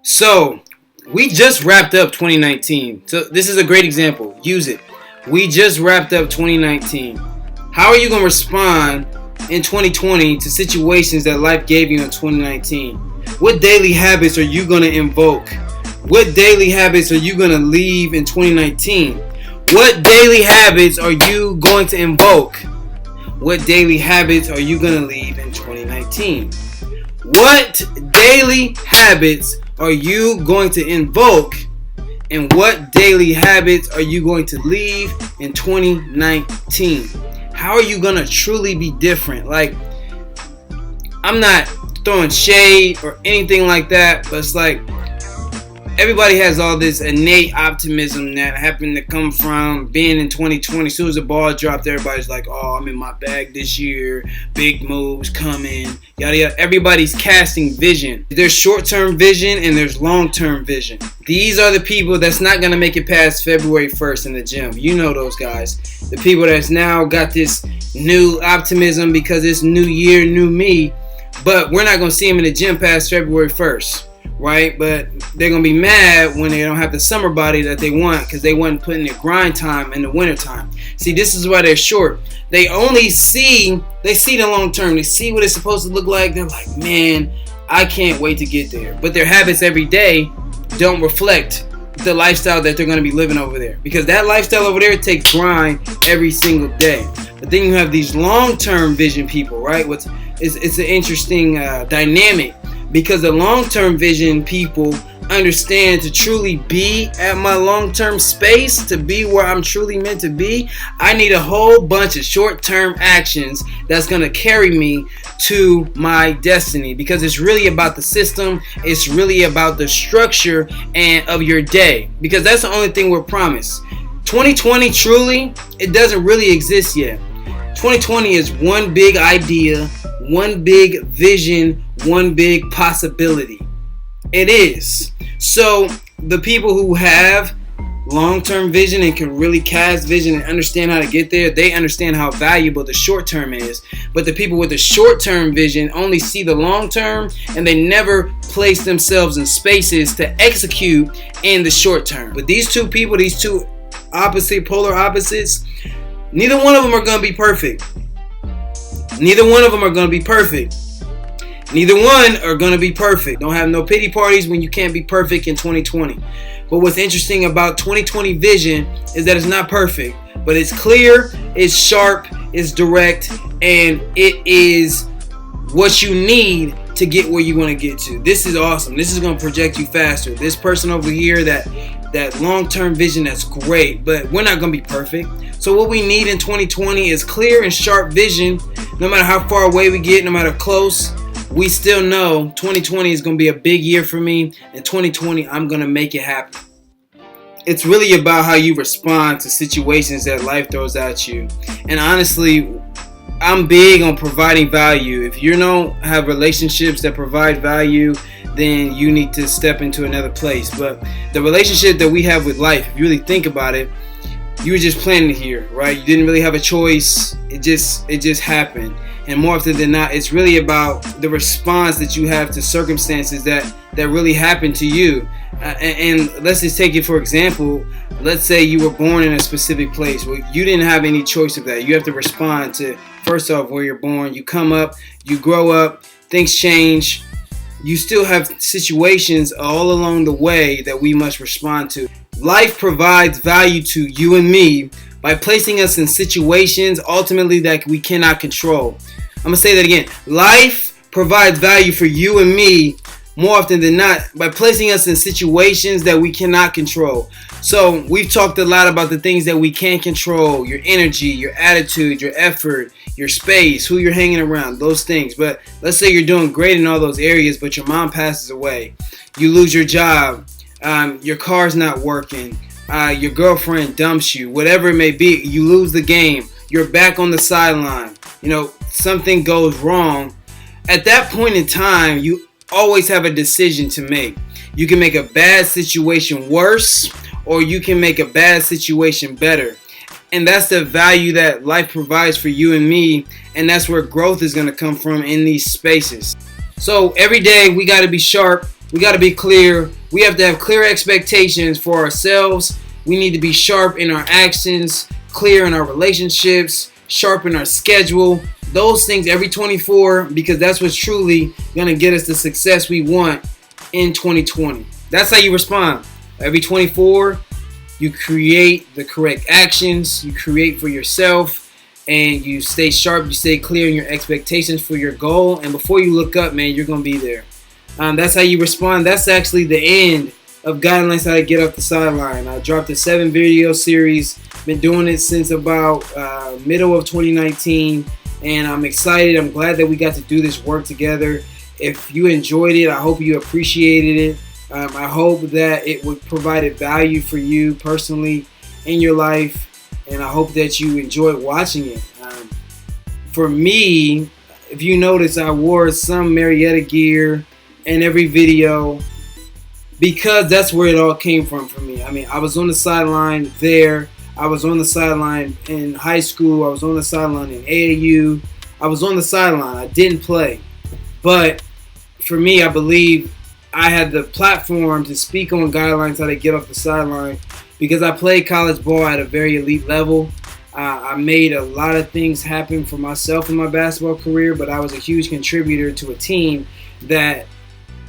So, we just wrapped up 2019. So, this is a great example. Use it. We just wrapped up 2019. How are you going to respond in 2020 to situations that life gave you in 2019? What daily habits are you going to invoke? What daily habits are you going to leave in 2019? What daily habits are you going to invoke? What daily habits are you going to leave in 2019? What daily habits are you going to invoke? And what daily habits are you going to leave in 2019? How are you going to truly be different? Like, I'm not throwing shade or anything like that, but it's like everybody has all this innate optimism that happened to come from being in 2020. As soon as the ball dropped, everybody's like, oh, I'm in my bag this year. Big moves coming. Yada, yada. Everybody's casting vision. There's short-term vision and there's long-term vision. These are the people that's not going to make it past February 1st in the gym. You know those guys. The people that's now got this new optimism because it's new year, new me. But we're not going to see them in the gym past February 1st. Right? But they're going to be mad when they don't have the summer body that they want because they wasn't putting their grind time in the winter time. See, this is why they're short. They see the long term. They see what it's supposed to look like. They're like, man, I can't wait to get there. But their habits every day don't reflect the lifestyle that they're going to be living over there. Because that lifestyle over there takes grind every single day. But then you have these long-term vision people, right? It's an interesting dynamic. Because the long-term vision people understand to truly be at my long-term space, to be where I'm truly meant to be, I need a whole bunch of short-term actions that's going to carry me to my destiny. Because it's really about the system. It's really about the structure and of your day. Because that's the only thing we're promised. 2020, truly, it doesn't really exist yet. 2020 is one big idea, one big vision, one big possibility. It is. So the people who have long-term vision and can really cast vision and understand how to get there, they understand how valuable the short term is. But the people with the short-term vision only see the long term and they never place themselves in spaces to execute in the short term. But these two people, these two polar opposites, neither one of them are going to be perfect. Neither one of them are going to be perfect. Neither one are going to be perfect. Don't have no pity parties when you can't be perfect in 2020. But what's interesting about 2020 vision is that it's not perfect, but it's clear, it's sharp, it's direct, and it is what you need to get where you want to get to. This is awesome. This is going to project you faster. This person over here, that long-term vision, that's great, but we're not going to be perfect. So what we need in 2020 is clear and sharp vision. No matter how far away we get, no matter close, we still know 2020 is going to be a big year for me. In 2020, I'm going to make it happen. It's really about how you respond to situations that life throws at you. And honestly, I'm big on providing value. If you don't have relationships that provide value, then you need to step into another place. But the relationship that we have with life, if you really think about it, you were just planning it here, right? You didn't really have a choice. It just happened. And more often than not, it's really about the response that you have to circumstances that really happened to you. And let's just take it for example. Let's say you were born in a specific place. Well, you didn't have any choice of that. You have to respond to, first off, where you're born. You come up, you grow up, things change. You still have situations all along the way that we must respond to. Life provides value to you and me by placing us in situations ultimately that we cannot control. I'm going to say that again. Life provides value for you and me more often than not by placing us in situations that we cannot control. So we've talked a lot about the things that we can't control: your energy, your attitude, your effort, your space, who you're hanging around, those things. But let's say you're doing great in all those areas, but your mom passes away. You lose your job. Your car's not working. Your girlfriend dumps you. Whatever it may be, you lose the game. You're back on the sideline. Something goes wrong. At that point in time, you always have a decision to make. You can make a bad situation worse, or you can make a bad situation better. And that's the value that life provides for you and me. And that's where growth is going to come from in these spaces. So every day we got to be sharp. We got to be clear. We have to have clear expectations for ourselves. We need to be sharp in our actions, clear in our relationships, sharp in our schedule. Those things every 24, because that's what's truly going to get us the success we want in 2020. That's how you respond. Every 24, you create the correct actions, you create for yourself, and you stay sharp, you stay clear in your expectations for your goal. And before you look up, man, you're going to be there. That's how you respond. That's actually the end of Guidelines How to Get Off the Sideline. I dropped a 7-video series. Been doing it since about middle of 2019. And I'm excited. I'm glad that we got to do this work together. If you enjoyed it, I hope you appreciated it. I hope that it would provide value for you personally in your life. And I hope that you enjoyed watching it. For me, if you notice, I wore some Marietta gear in every video because that's where it all came from for me. I mean, I was on the sideline there. I was on the sideline in high school. I was on the sideline in AAU. I was on the sideline. I didn't play. But for me, I believe I had the platform to speak on Guidelines How to Get Off the Sideline because I played college ball at a very elite level. I made a lot of things happen for myself in my basketball career, but I was a huge contributor to a team that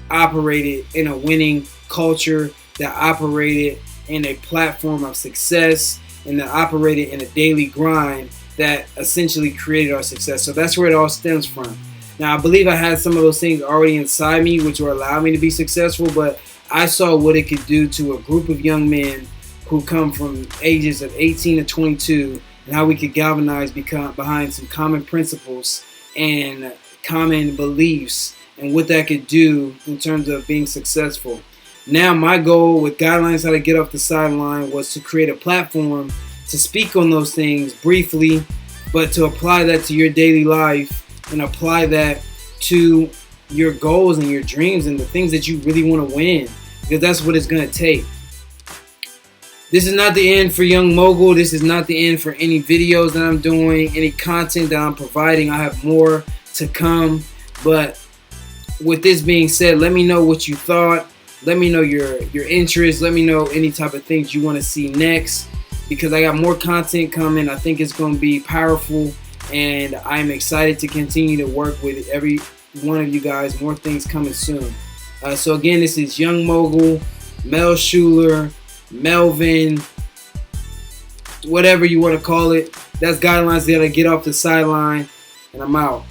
operated in a winning culture, that operated in a platform of success, and that operated in a daily grind that essentially created our success. So that's where it all stems from. Now, I believe I had some of those things already inside me, which will allow me to be successful, but I saw what it could do to a group of young men who come from ages of 18 to 22 and how we could galvanize behind some common principles and common beliefs and what that could do in terms of being successful. Now, my goal with Guidelines How to Get Off the Sideline was to create a platform to speak on those things briefly, but to apply that to your daily life and apply that to your goals and your dreams and the things that you really want to win, because that's what it's going to take. This is not the end for Young Mogul. This is not the end for any videos that I'm doing, any content that I'm providing. I have more to come, but with this being said, let me know what you thought. Let me know your interest. Let me know any type of things you want to see next, because I got more content coming. I think it's going to be powerful, and I'm excited to continue to work with every one of you guys. More things coming soon. So again, this is Young Mogul, Mel Schuler, Melvin, whatever you want to call it. That's Guidelines How to Get Off the Sideline, and I'm out.